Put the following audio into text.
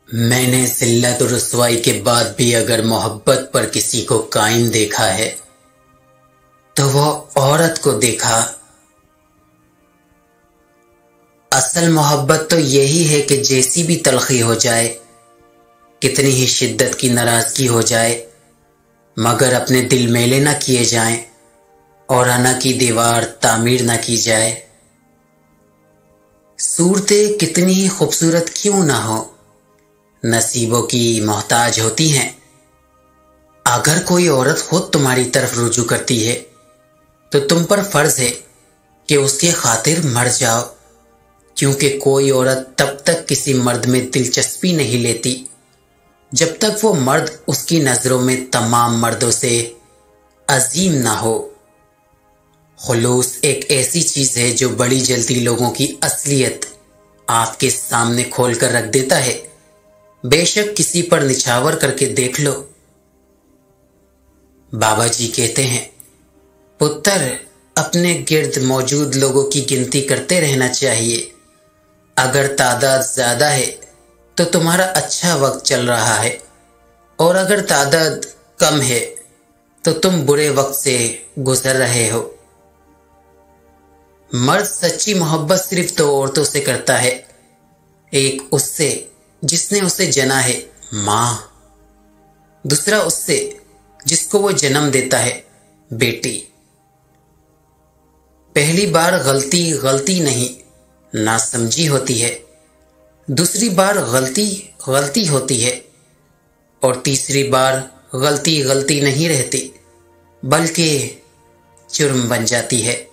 میں نے ذلت و رسوائی کے بعد بھی اگر محبت پر کسی کو قائم دیکھا ہے تو وہ عورت کو دیکھا۔ اصل محبت تو یہی ہے کہ جیسی بھی تلخی ہو جائے، کتنی ہی شدت کی ناراضگی ہو جائے، مگر اپنے دل میلے نہ کیے جائیں اور انا کی دیوار تعمیر نہ کی جائے۔ صورتیں کتنی ہی خوبصورت کیوں نہ ہو، نصیبوں کی محتاج ہوتی ہیں۔ اگر کوئی عورت خود تمہاری طرف رجوع کرتی ہے تو تم پر فرض ہے کہ اس کے خاطر مر جاؤ، کیونکہ کوئی عورت تب تک کسی مرد میں دلچسپی نہیں لیتی جب تک وہ مرد اس کی نظروں میں تمام مردوں سے عظیم نہ ہو۔ خلوص ایک ایسی چیز ہے جو بڑی جلدی لوگوں کی اصلیت آپ کے سامنے کھول کر رکھ دیتا ہے۔ بے شک کسی پر نچھاور کر کے دیکھ لو۔ بابا جی کہتے ہیں، پتر اپنے گرد موجود لوگوں کی گنتی کرتے رہنا چاہیے۔ اگر تعداد زیادہ ہے تو تمہارا اچھا وقت چل رہا ہے، اور اگر تعداد کم ہے تو تم برے وقت سے گزر رہے ہو۔ مرد سچی محبت صرف دو عورتوں سے کرتا ہے، ایک اس سے جس نے اسے جنا ہے، ماں، دوسرا اس سے جس کو وہ جنم دیتا ہے، بیٹی۔ پہلی بار غلطی غلطی نہیں، ناسمجھی ہوتی ہے، دوسری بار غلطی غلطی ہوتی ہے، اور تیسری بار غلطی غلطی نہیں رہتی بلکہ جرم بن جاتی ہے۔